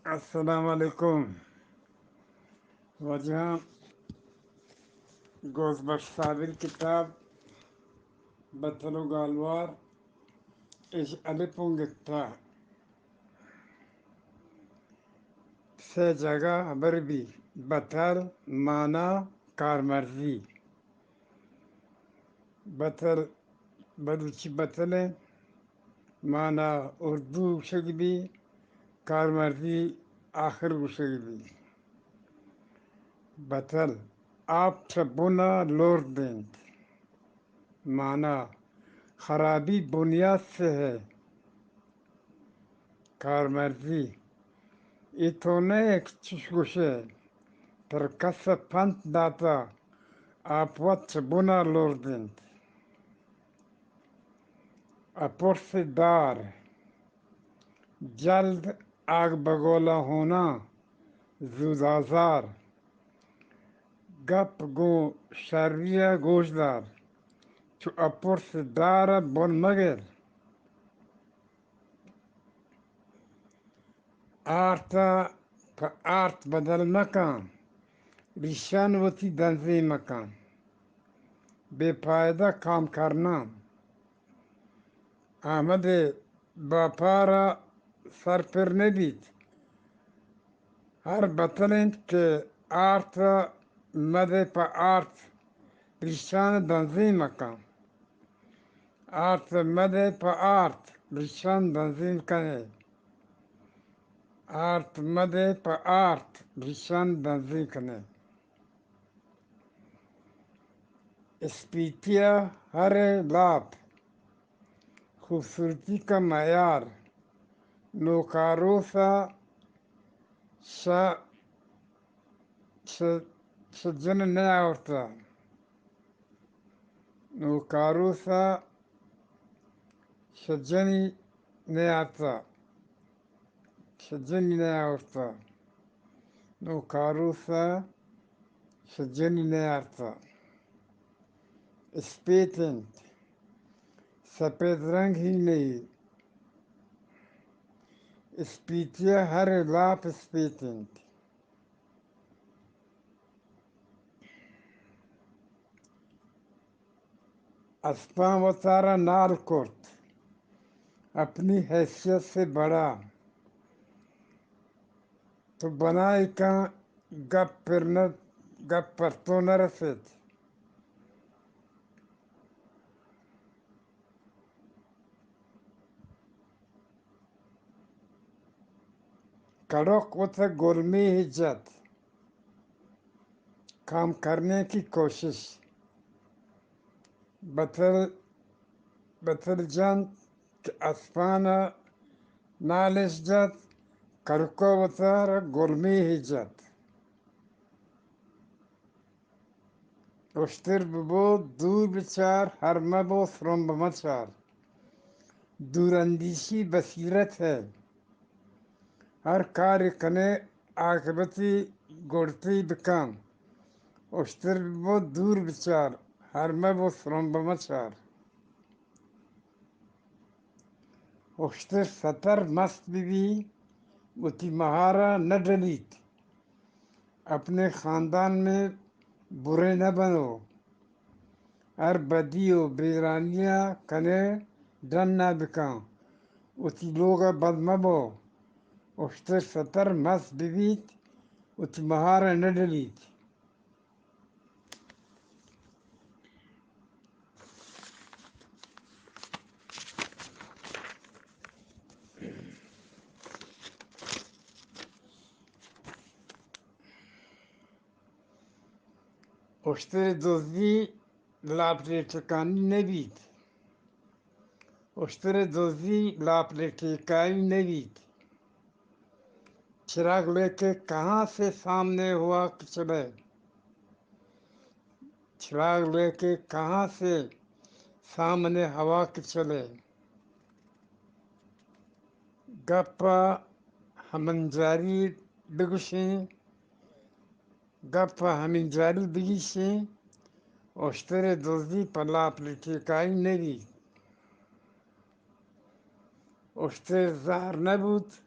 السلام علیکم وجہ گوز بخش صابر کتاب بطل و گالوار اش الپونگتا سے جگہ بربی بطل مانا کارمرزی بطل بلوچی بطل مانا اردو شگبی کارمرزی آخر شگبی بطل آپ چھبونا لور دینت مانا خرابی بنیاد سے ہے کارمرزی اتونے ایک چشگوشے پر کس پنت داتا آپ وقت چھبونا لور دینت اپرس دار جلد آگ بگولا ہونا زودازار گپ گو شریعہ گوشدار چو اپرس دار بن مگر آرتا پا آرت بدل مکان ریشان وتی دنزی مکان بے فائدہ کام کرنا آمد باپارا سر پر نبید ہر بطلند کے آرت مدے پا آرت ریشان دنزی مکان آرت مدے پا آرت ریشان دنزی کنے آرت مدے پا آرت ریشان دنزی کنے اسپیتیا ہر لاپ خوبصورتی کا معیار نوکاروسا سجن نیا عورتا نوکاروسا سجنی نیا آتا سجنی نیا عورتا نوکاروسا سجنی نیا آتا اسپیتنٹ سفید رنگ ہی نہیں اسپیتیا ہر لاپ اسپیتنٹ اسپان و تارا نال کرت اپنی حیثیت سے بڑا تو بنائی کا گپ پر تو نہ رسید کڑک و تھا گرمی عزت کام کرنے کی کوشش بطل جان کہ اسپانا نالش جت کرکو و تارا گرمی عزت اشتر ببو دور بچار ہر مبو فرم بمچار دور اندیشی بصیرت ہے ہر کار کنے عاقبتی گڑتی بکام اشتر ببو دور بچار ہر مبو فرم بمچار اشتر سطر مست بھی وتی مہارا نہ ڈلیت اپنے خاندان میں برے نہ بنو ہر بدی و بیرانیاں کنے ڈن نہ بکاں وتی لوگا بد مبو اشتر سطر مست بیت وتی مہارا نہ ڈلیت اشتر دزدی لاپریٹکانی نبید اشتر دزدی لاپریٹکائی نبید چراغ لے کے کہاں سے سامنے ہوا کہ چلے چراغ لے کے کہاں سے سامنے ہوا کہ چلے گپا ہمنجاری بگشیں گپا ہمنجاری بگیشیں اشتر دزدی پر لاپریٹکائی نبید اشتر زهر نبود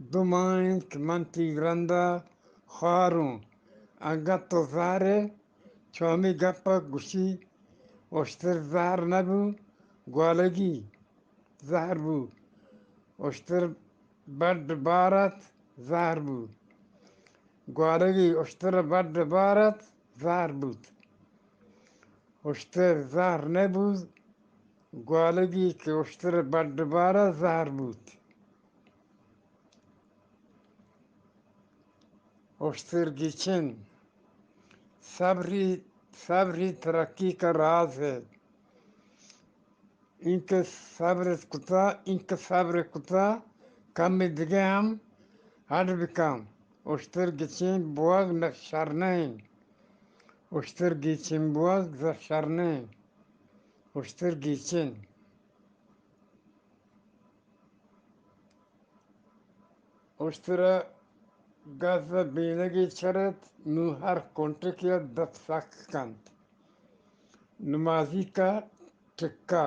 Domani manti granda harum. Agato zare, chomi gappa gushi, oster zar nabu, gwalagi, zarbu, oster bad barat, zarbu. Gwalagi, oster bad barat, zarbut. Oster zar nebu, gwalagi ke oster bad barat, zarbut. Oster gichin. صبری ترقی کا راز ہے اینکه صبر kuta kam edeceğim hadi bakalım. Oştur geçin boğaz şarnayın. Oştur geçin boğaz şarnayın. Oştur geçin. Oştura gazla beyne geçeret nuhar kontrkiya dafsak kant. نمازی کا ٹکا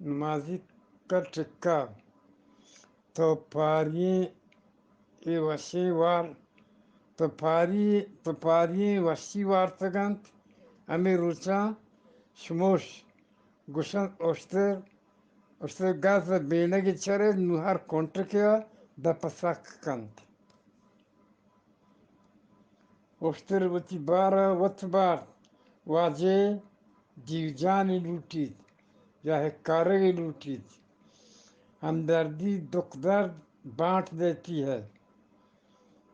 نمازی کا ٹکا تو پاری وشی وار تگنت امی روچا شموش گشن اشتر گاز بینگی چرے نوہر کنٹرکیا دا پساک کنت اشتر وتی بارا وط بار واجه جیوجانی لوٹید یا کارگی لوٹید ہمدردی دکھ درد بانٹ دیتی ہے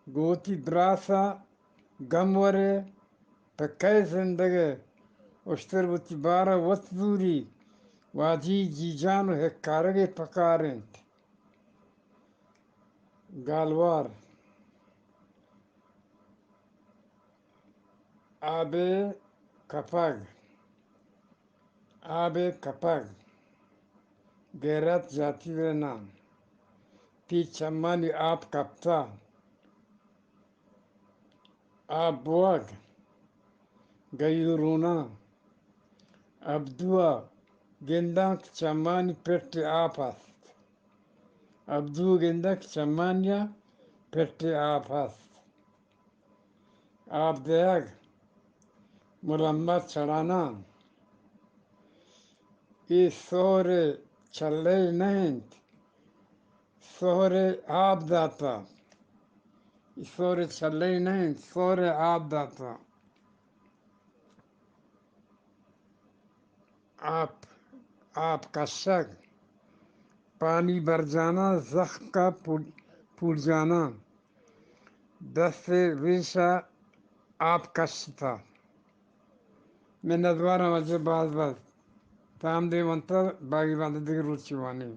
گوتی دراسا غمورے پکے زندگی اشتر وتی بارا وط دوری واجی جیجانو ہے کارگی پکارنت گالوار آب کپگ غیرت جاتی ہے نام تی چمانی آب کپتا آب بوگ گیورونا ابدوا گندک چمانی پٹ آپ است ابدو گندک چمانیا پٹ آپ است آب دیگ مرمت چڑھانا یہ سور چلے نہیں سور آب داتا سور چلے نہیں سور آب داتا آپ کا شک پانی بھر جانا زخم کا پھوٹ جانا دست ریشہ آپ کش تھا میں ندوارا وجہ باز تام دے منتر باغی باندھ روچی وانی